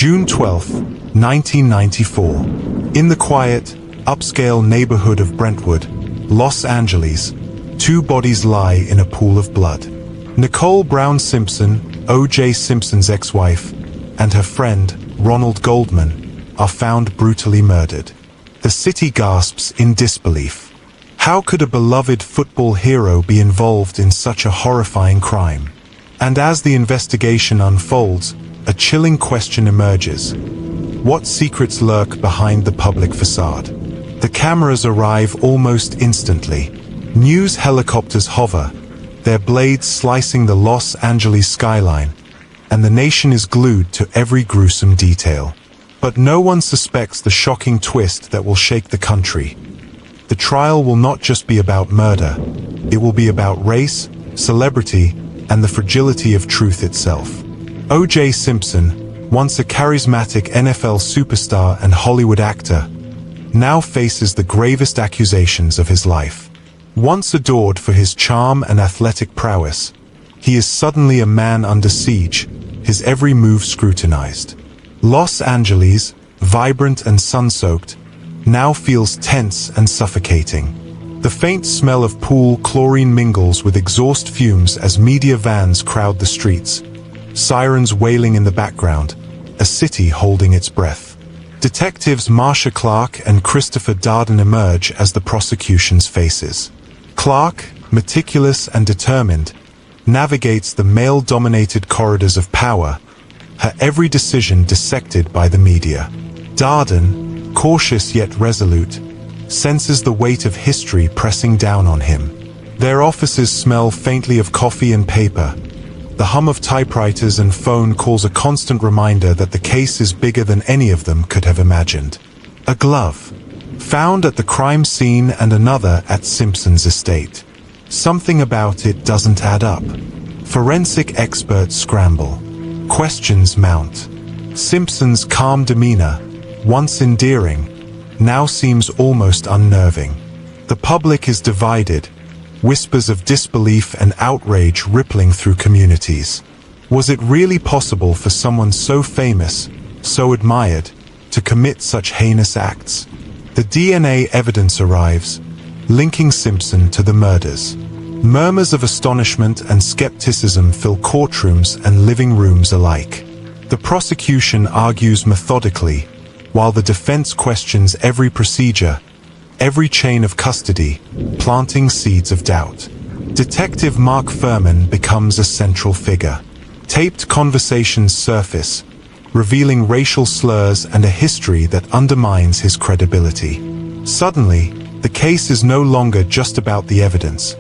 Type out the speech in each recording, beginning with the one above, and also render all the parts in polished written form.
June 12, 1994. In the quiet, upscale neighborhood of Brentwood, Los Angeles, two bodies lie in a pool of blood. Nicole Brown Simpson, O.J. Simpson's ex-wife, and her friend, Ronald Goldman, are found brutally murdered. The city gasps in disbelief. How could a beloved football hero be involved in such a horrifying crime? And as the investigation unfolds, a chilling question emerges. What secrets lurk behind the public facade? The cameras arrive almost instantly. News helicopters hover, their blades slicing the Los Angeles skyline, and the nation is glued to every gruesome detail. But no one suspects the shocking twist that will shake the country. The trial will not just be about murder, it will be about race, celebrity, and the fragility of truth itself. O.J. Simpson, once a charismatic NFL superstar and Hollywood actor, now faces the gravest accusations of his life. Once adored for his charm and athletic prowess, he is suddenly a man under siege, his every move scrutinized. Los Angeles, vibrant and sun-soaked, now feels tense and suffocating. The faint smell of pool chlorine mingles with exhaust fumes as media vans crowd the streets, sirens wailing in the background, a city holding its breath. Detectives Marsha Clark and Christopher Darden emerge as the prosecution's faces. Clark, meticulous and determined, navigates the male-dominated corridors of power, her every decision dissected by the media. Darden, cautious yet resolute, senses the weight of history pressing down on him. Their offices smell faintly of coffee and paper. The hum of typewriters and phone calls a constant reminder that the case is bigger than any of them could have imagined. A glove, found at the crime scene, and another at Simpson's estate. Something about it doesn't add up. Forensic experts scramble. Questions mount. Simpson's calm demeanor, once endearing, now seems almost unnerving. The public is divided, whispers of disbelief and outrage rippling through communities. Was it really possible for someone so famous, so admired, to commit such heinous acts? The DNA evidence arrives, linking Simpson to the murders. Murmurs of astonishment and skepticism fill courtrooms and living rooms alike. The prosecution argues methodically, while the defense questions every procedure, every chain of custody, planting seeds of doubt. Detective Mark Furman becomes a central figure. Taped conversations surface, revealing racial slurs and a history that undermines his credibility. Suddenly, the case is no longer just about the evidence.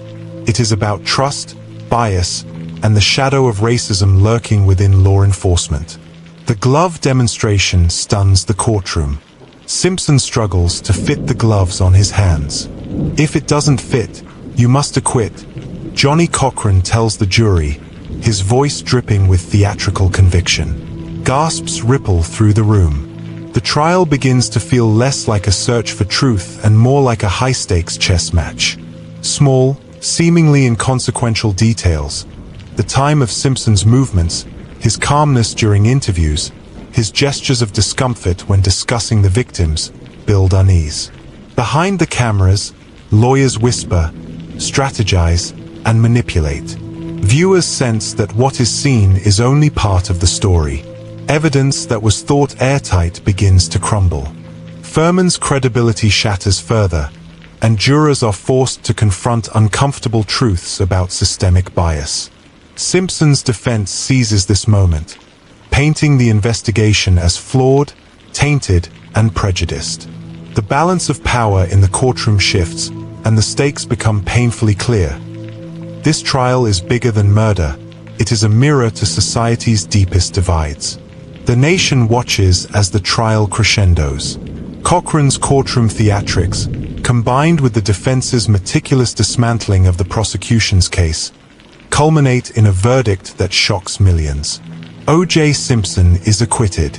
It is about trust, bias, and the shadow of racism lurking within law enforcement. The glove demonstration stuns the courtroom. Simpson struggles to fit the gloves on his hands. If it doesn't fit, you must acquit, Johnny Cochran tells the jury, his voice dripping with theatrical conviction. Gasps ripple through the room. The trial begins to feel less like a search for truth and more like a high-stakes chess match. Small, seemingly inconsequential details, the time of Simpson's movements, his calmness during interviews, his gestures of discomfort when discussing the victims, build unease. Behind the cameras, lawyers whisper, strategize, and manipulate. Viewers sense that what is seen is only part of the story. Evidence that was thought airtight begins to crumble. Furman's credibility shatters further, and jurors are forced to confront uncomfortable truths about systemic bias. Simpson's defense seizes this moment, painting the investigation as flawed, tainted, and prejudiced. The balance of power in the courtroom shifts, and the stakes become painfully clear. This trial is bigger than murder. It is a mirror to society's deepest divides. The nation watches as the trial crescendos. Cochran's courtroom theatrics, combined with the defense's meticulous dismantling of the prosecution's case, culminate in a verdict that shocks millions. O.J. Simpson is acquitted.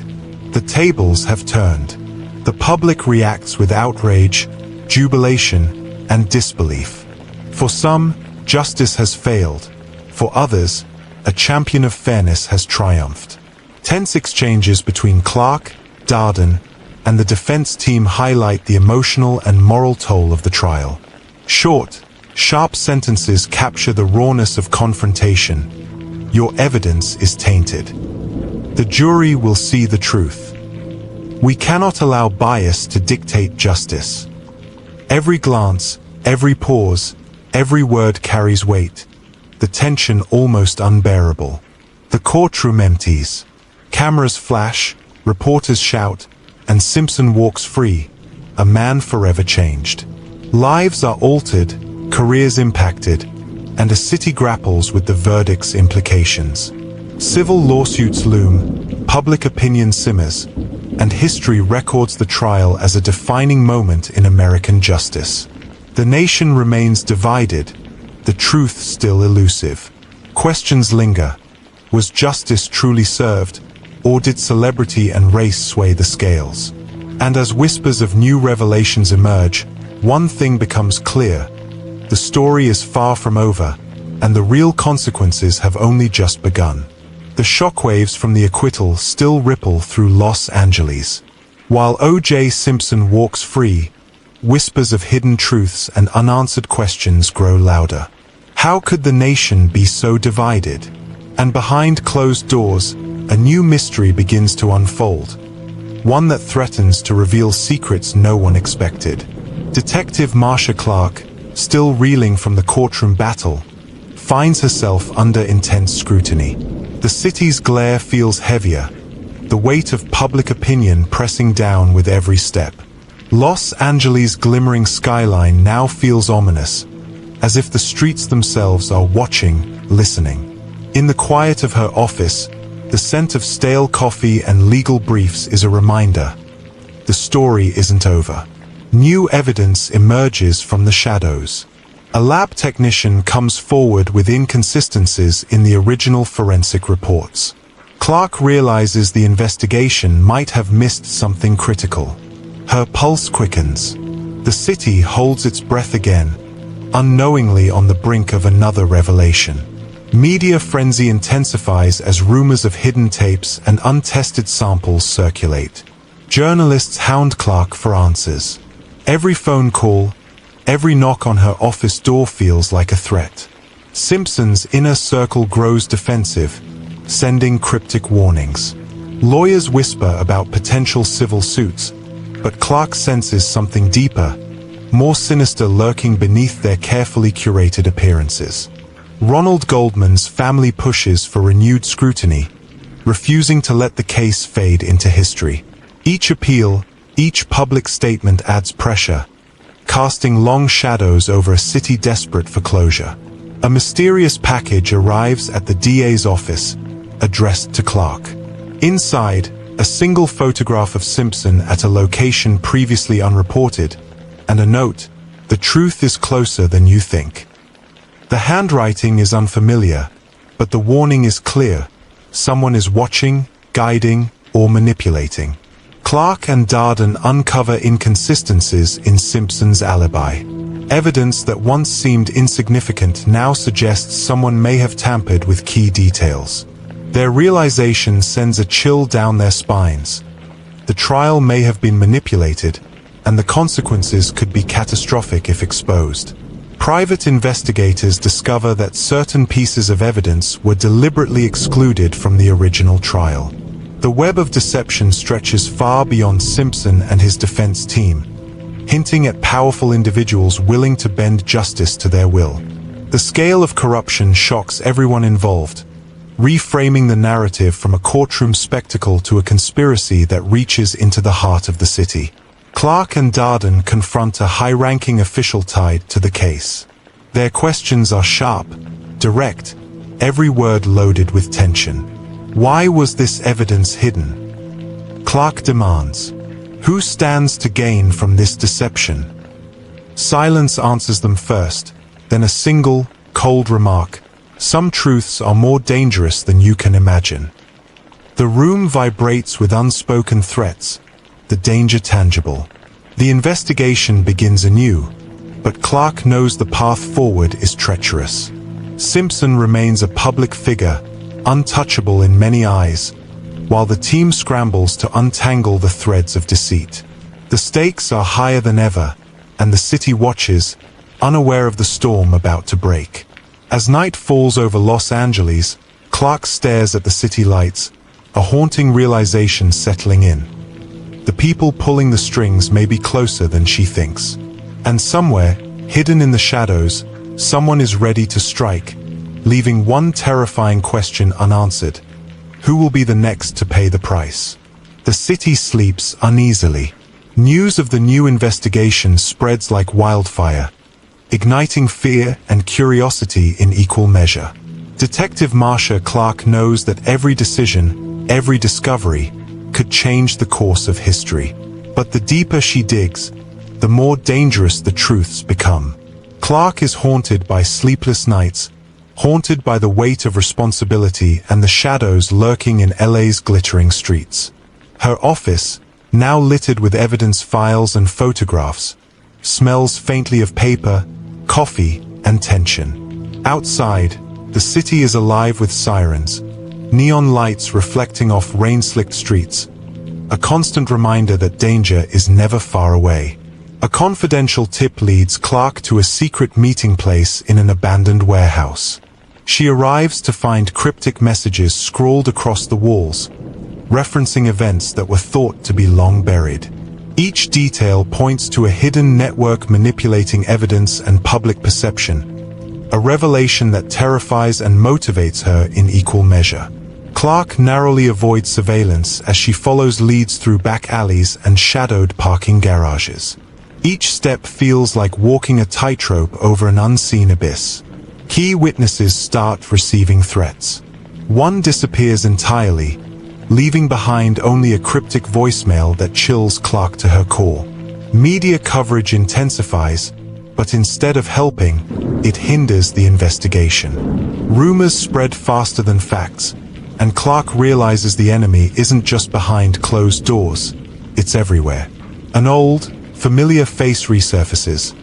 The tables have turned. The public reacts with outrage, jubilation, and disbelief. For some, justice has failed. For others, a champion of fairness has triumphed. Tense exchanges between Clark, Darden, and the defense team highlight the emotional and moral toll of the trial. Short, sharp sentences capture the rawness of confrontation. Your evidence is tainted. The jury will see the truth. We cannot allow bias to dictate justice. Every glance, every pause, every word carries weight, the tension almost unbearable. The courtroom empties. Cameras flash, reporters shout, and Simpson walks free, a man forever changed. Lives are altered, careers impacted, and a city grapples with the verdict's implications. Civil lawsuits loom, public opinion simmers, and history records the trial as a defining moment in American justice. The nation remains divided, the truth still elusive. Questions linger. Was justice truly served, or did celebrity and race sway the scales? And as whispers of new revelations emerge, one thing becomes clear. The story is far from over, and the real consequences have only just begun. The shockwaves from the acquittal still ripple through Los Angeles. While O.J. Simpson walks free, whispers of hidden truths and unanswered questions grow louder. How could the nation be so divided? And behind closed doors, a new mystery begins to unfold. One that threatens to reveal secrets no one expected. Detective Marsha Clark, still reeling from the courtroom battle, finds herself under intense scrutiny. The city's glare feels heavier, the weight of public opinion pressing down with every step. Los Angeles' glimmering skyline now feels ominous, as if the streets themselves are watching, listening. In the quiet of her office, the scent of stale coffee and legal briefs is a reminder. The story isn't over. New evidence emerges from the shadows. A lab technician comes forward with inconsistencies in the original forensic reports. Clark realizes the investigation might have missed something critical. Her pulse quickens. The city holds its breath again, unknowingly on the brink of another revelation. Media frenzy intensifies as rumors of hidden tapes and untested samples circulate. Journalists hound Clark for answers. Every phone call, every knock on her office door feels like a threat. Simpson's inner circle grows defensive, sending cryptic warnings. Lawyers whisper about potential civil suits, but Clark senses something deeper, more sinister lurking beneath their carefully curated appearances. Ronald Goldman's family pushes for renewed scrutiny, refusing to let the case fade into history. Each appeal, each public statement adds pressure, casting long shadows over a city desperate for closure. A mysterious package arrives at the DA's office, addressed to Clark. Inside, a single photograph of Simpson at a location previously unreported, and a note, "The truth is closer than you think." The handwriting is unfamiliar, but the warning is clear. Someone is watching, guiding, or manipulating. Clark and Darden uncover inconsistencies in Simpson's alibi. Evidence that once seemed insignificant now suggests someone may have tampered with key details. Their realization sends a chill down their spines. The trial may have been manipulated, and the consequences could be catastrophic if exposed. Private investigators discover that certain pieces of evidence were deliberately excluded from the original trial. The web of deception stretches far beyond Simpson and his defense team, hinting at powerful individuals willing to bend justice to their will. The scale of corruption shocks everyone involved, reframing the narrative from a courtroom spectacle to a conspiracy that reaches into the heart of the city. Clark and Darden confront a high-ranking official tied to the case. Their questions are sharp, direct, every word loaded with tension. Why was this evidence hidden? Clark demands. Who stands to gain from this deception? Silence answers them first, then a single, cold remark. Some truths are more dangerous than you can imagine. The room vibrates with unspoken threats, the danger tangible. The investigation begins anew, but Clark knows the path forward is treacherous. Simpson remains a public figure, untouchable in many eyes, while the team scrambles to untangle the threads of deceit. The stakes are higher than ever, and the city watches, unaware of the storm about to break. As night falls over Los Angeles, Clark stares at the city lights, a haunting realization settling in. The people pulling the strings may be closer than she thinks. And somewhere, hidden in the shadows, someone is ready to strike, leaving one terrifying question unanswered. Who will be the next to pay the price? The city sleeps uneasily. News of the new investigation spreads like wildfire, igniting fear and curiosity in equal measure. Detective Marcia Clark knows that every decision, every discovery, could change the course of history. But the deeper she digs, the more dangerous the truths become. Clark is haunted by sleepless nights, haunted by the weight of responsibility and the shadows lurking in LA's glittering streets. Her office, now littered with evidence files and photographs, smells faintly of paper, coffee, and tension. Outside, the city is alive with sirens, neon lights reflecting off rain-slicked streets, a constant reminder that danger is never far away. A confidential tip leads Clark to a secret meeting place in an abandoned warehouse. She arrives to find cryptic messages scrawled across the walls, referencing events that were thought to be long buried. Each detail points to a hidden network manipulating evidence and public perception, a revelation that terrifies and motivates her in equal measure. Clark narrowly avoids surveillance as she follows leads through back alleys and shadowed parking garages. Each step feels like walking a tightrope over an unseen abyss. Key witnesses start receiving threats. One disappears entirely, leaving behind only a cryptic voicemail that chills Clark to her core. Media coverage intensifies, but instead of helping, it hinders the investigation. Rumors spread faster than facts, and Clark realizes the enemy isn't just behind closed doors, it's everywhere. An old, familiar face resurfaces,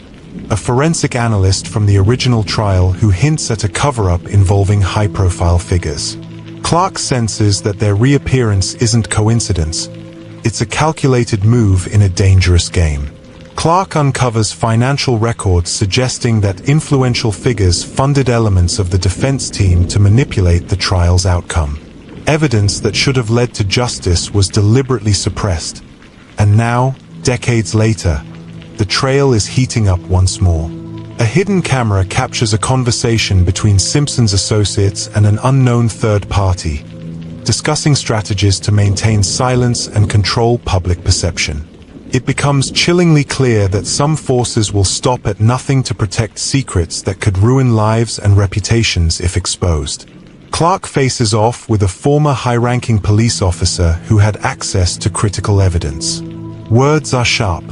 a forensic analyst from the original trial who hints at a cover-up involving high-profile figures. Clark senses that their reappearance isn't coincidence, it's a calculated move in a dangerous game. Clark uncovers financial records suggesting that influential figures funded elements of the defense team to manipulate the trial's outcome. Evidence that should have led to justice was deliberately suppressed, and now, decades later, the trail is heating up once more. A hidden camera captures a conversation between Simpson's associates and an unknown third party, discussing strategies to maintain silence and control public perception. It becomes chillingly clear that some forces will stop at nothing to protect secrets that could ruin lives and reputations if exposed. Clark faces off with a former high-ranking police officer who had access to critical evidence. Words are sharp.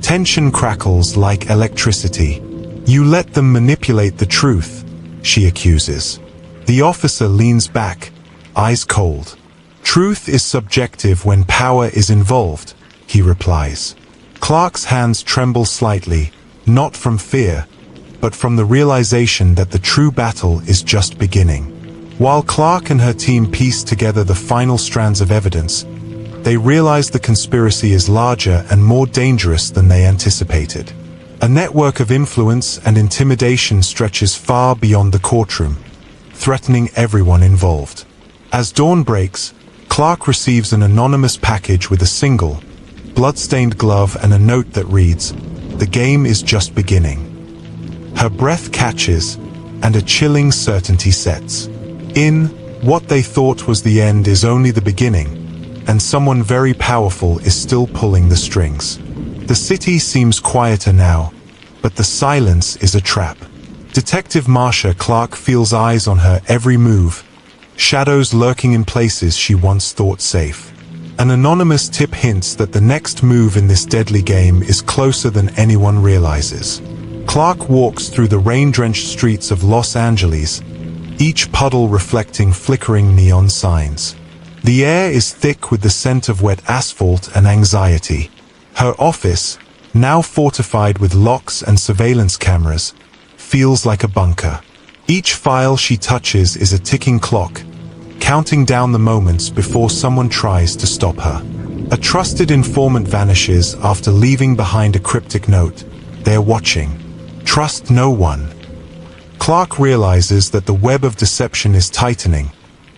Tension crackles like electricity. "You let them manipulate the truth," she accuses. The officer leans back, eyes cold. "Truth is subjective when power is involved," he replies. Clark's hands tremble slightly, not from fear, but from the realization that the true battle is just beginning. While Clark and her team piece together the final strands of evidence, they realize the conspiracy is larger and more dangerous than they anticipated. A network of influence and intimidation stretches far beyond the courtroom, threatening everyone involved. As dawn breaks, Clark receives an anonymous package with a single, blood-stained glove and a note that reads, "The game is just beginning." Her breath catches, and a chilling certainty sets in. What they thought was the end is only the beginning, and someone very powerful is still pulling the strings. The city seems quieter now, but the silence is a trap. Detective Marcia Clark feels eyes on her every move, shadows lurking in places she once thought safe. An anonymous tip hints that the next move in this deadly game is closer than anyone realizes. Clark walks through the rain-drenched streets of Los Angeles, each puddle reflecting flickering neon signs. The air is thick with the scent of wet asphalt and anxiety. Her office, now fortified with locks and surveillance cameras, feels like a bunker. Each file she touches is a ticking clock, counting down the moments before someone tries to stop her. A trusted informant vanishes after leaving behind a cryptic note. They're watching. Trust no one. Clark realizes that the web of deception is tightening,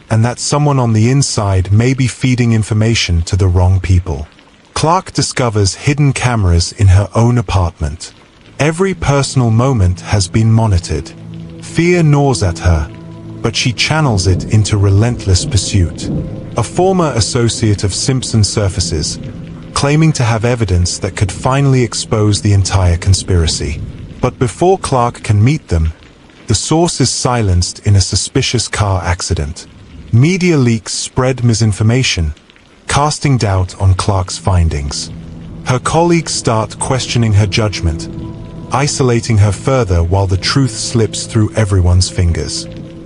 and that someone on the inside may be feeding information to the wrong people. Clark discovers hidden cameras in her own apartment. Every personal moment has been monitored. Fear gnaws at her, but she channels it into relentless pursuit. A former associate of Simpson surfaces, claiming to have evidence that could finally expose the entire conspiracy. But before Clark can meet them, the source is silenced in a suspicious car accident. Media leaks spread misinformation, casting doubt on Clark's findings. Her colleagues start questioning her judgment, isolating her further while the truth slips through everyone's fingers.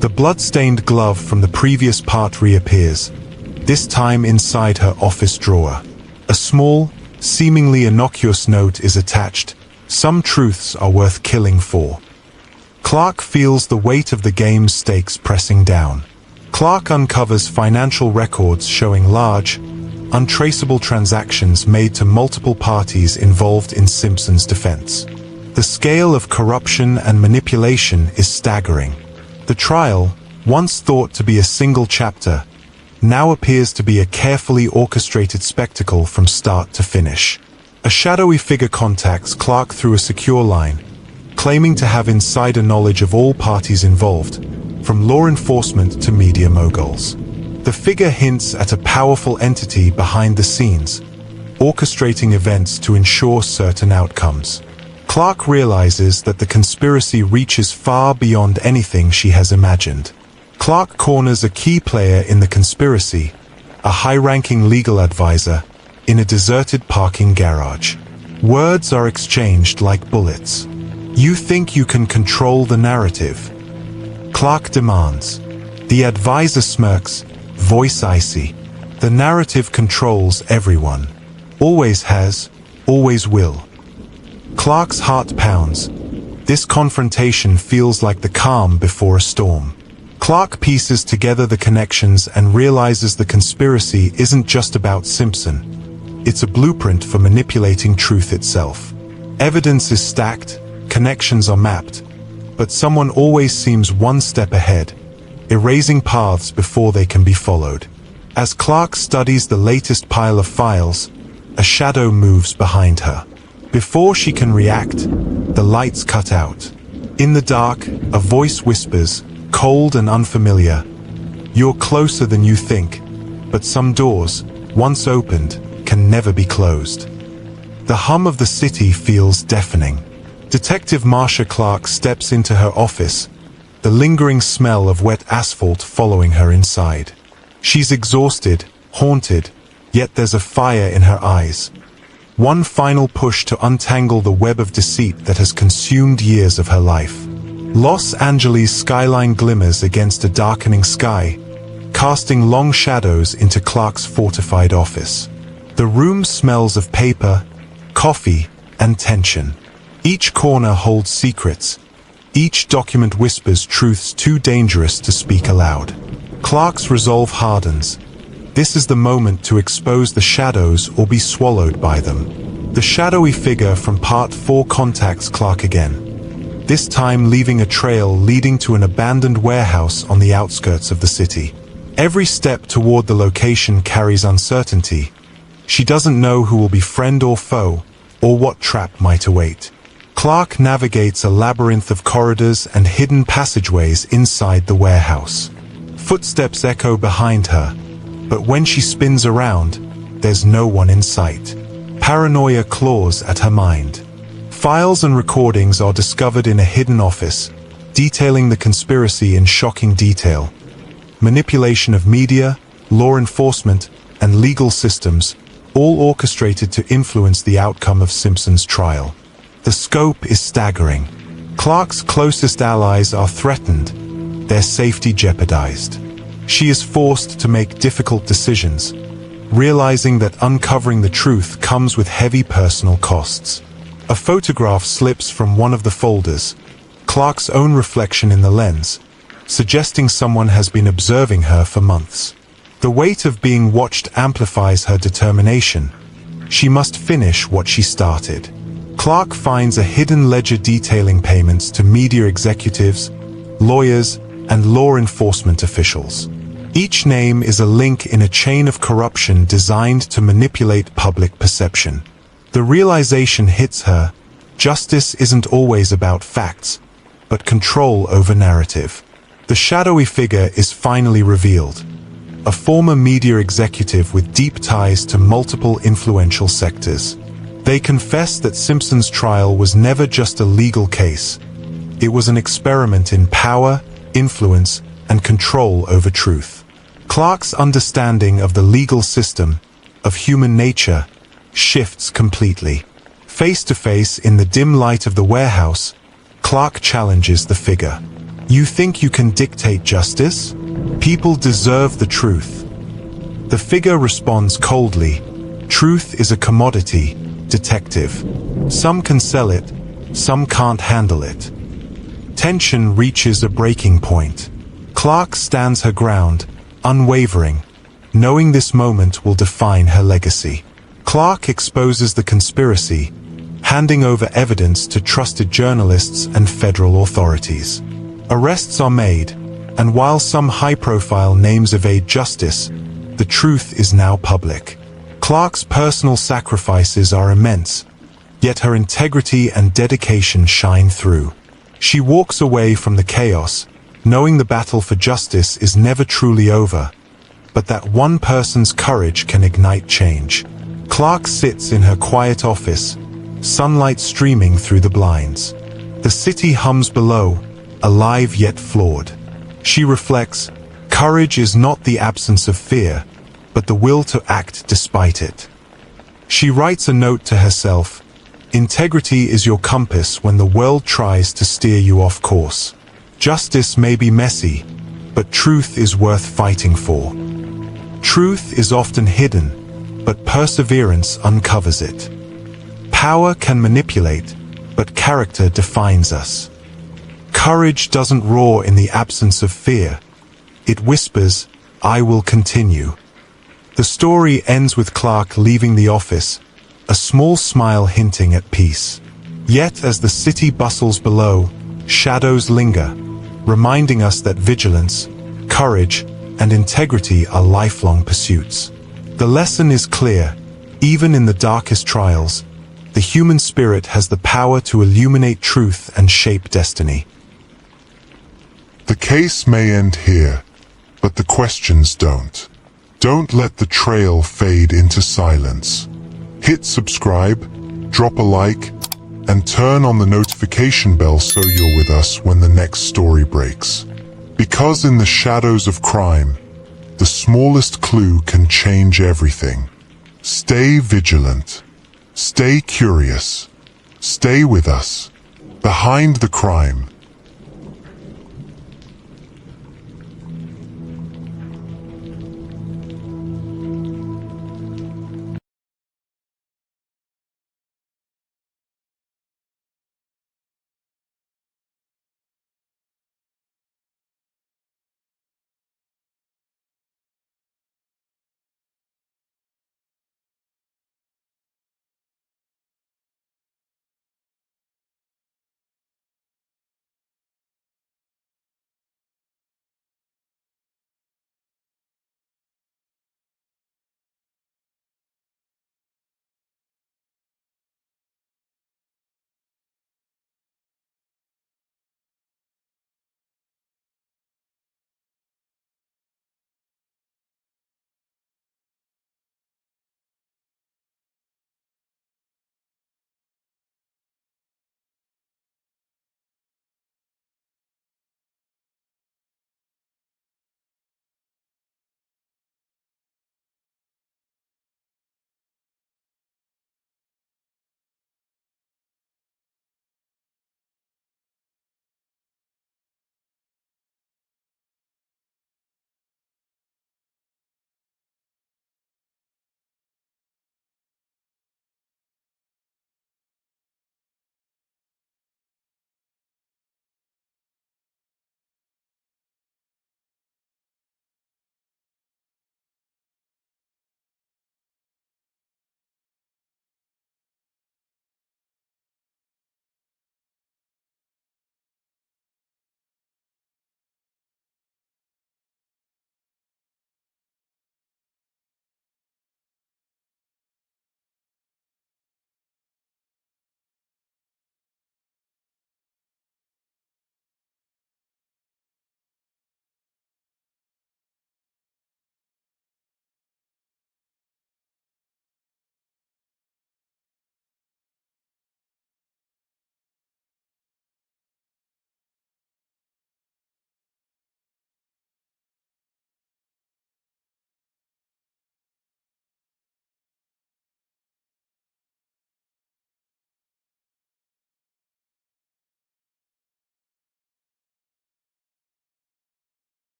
The blood-stained glove from the previous part reappears, this time inside her office drawer. A small, seemingly innocuous note is attached. Some truths are worth killing for. Clark feels the weight of the game's stakes pressing down. Clark uncovers financial records showing large, untraceable transactions made to multiple parties involved in Simpson's defense. The scale of corruption and manipulation is staggering. The trial, once thought to be a single chapter, now appears to be a carefully orchestrated spectacle from start to finish. A shadowy figure contacts Clark through a secure line, claiming to have insider knowledge of all parties involved, from law enforcement to media moguls. The figure hints at a powerful entity behind the scenes, orchestrating events to ensure certain outcomes. Clark realizes that the conspiracy reaches far beyond anything she has imagined. Clark corners a key player in the conspiracy, a high-ranking legal advisor, in a deserted parking garage. Words are exchanged like bullets. "You think you can control the narrative?" Clark demands. The advisor smirks, voice icy. The narrative controls everyone. Always has, always will. Clark's heart pounds. This confrontation feels like the calm before a storm. Clark pieces together the connections and realizes the conspiracy isn't just about Simpson. It's a blueprint for manipulating truth itself. Evidence is stacked, connections are mapped, but someone always seems one step ahead, erasing paths before they can be followed. As Clark studies the latest pile of files, a shadow moves behind her. Before she can react, the lights cut out. In the dark, a voice whispers, cold and unfamiliar, "You're closer than you think, but some doors, once opened, can never be closed." The hum of the city feels deafening. Detective Marcia Clark steps into her office, the lingering smell of wet asphalt following her inside. She's exhausted, haunted, yet there's a fire in her eyes. One final push to untangle the web of deceit that has consumed years of her life. Los Angeles' skyline glimmers against a darkening sky, casting long shadows into Clark's fortified office. The room smells of paper, coffee, and tension. Each corner holds secrets. Each document whispers truths too dangerous to speak aloud. Clark's resolve hardens. This is the moment to expose the shadows or be swallowed by them. The shadowy figure from Part 4 contacts Clark again, this time leaving a trail leading to an abandoned warehouse on the outskirts of the city. Every step toward the location carries uncertainty. She doesn't know who will be friend or foe, or what trap might await. Clark navigates a labyrinth of corridors and hidden passageways inside the warehouse. Footsteps echo behind her, but when she spins around, there's no one in sight. Paranoia claws at her mind. Files and recordings are discovered in a hidden office, detailing the conspiracy in shocking detail. Manipulation of media, law enforcement, and legal systems, all orchestrated to influence the outcome of Simpson's trial. The scope is staggering. Clark's closest allies are threatened, their safety jeopardized. She is forced to make difficult decisions, realizing that uncovering the truth comes with heavy personal costs. A photograph slips from one of the folders, Clark's own reflection in the lens, suggesting someone has been observing her for months. The weight of being watched amplifies her determination. She must finish what she started. Clark finds a hidden ledger detailing payments to media executives, lawyers, and law enforcement officials. Each name is a link in a chain of corruption designed to manipulate public perception. The realization hits her: justice isn't always about facts, but control over narrative. The shadowy figure is finally revealed: a former media executive with deep ties to multiple influential sectors. They confess that Simpson's trial was never just a legal case. It was an experiment in power, influence, and control over truth. Clark's understanding of the legal system, of human nature, shifts completely. Face to face in the dim light of the warehouse, Clark challenges the figure. You think you can dictate justice? People deserve the truth. The figure responds coldly. Truth is a commodity, detective. Some can sell it, some can't handle it. Tension reaches a breaking point. Clark stands her ground, unwavering, knowing this moment will define her legacy. Clark exposes the conspiracy, handing over evidence to trusted journalists and federal authorities. Arrests are made, and while some high-profile names evade justice, the truth is now public. Clark's personal sacrifices are immense, yet her integrity and dedication shine through. She walks away from the chaos, knowing the battle for justice is never truly over, but that one person's courage can ignite change. Clark sits in her quiet office, sunlight streaming through the blinds. The city hums below, alive yet flawed. She reflects: courage is not the absence of fear, but the will to act despite it. She writes a note to herself: integrity is your compass when the world tries to steer you off course. Justice may be messy, but truth is worth fighting for. Truth is often hidden, but perseverance uncovers it. Power can manipulate, but character defines us. Courage doesn't roar in the absence of fear. It whispers, "I will continue." The story ends with Clark leaving the office, a small smile hinting at peace. Yet as the city bustles below, shadows linger, reminding us that vigilance, courage, and integrity are lifelong pursuits. The lesson is clear: even in the darkest trials, the human spirit has the power to illuminate truth and shape destiny. The case may end here, but the questions don't. Don't let the trail fade into silence. Hit subscribe, drop a like, and turn on the notification bell so you're with us when the next story breaks. Because in the shadows of crime, the smallest clue can change everything. Stay vigilant. Stay curious. Stay with us. Behind the crime,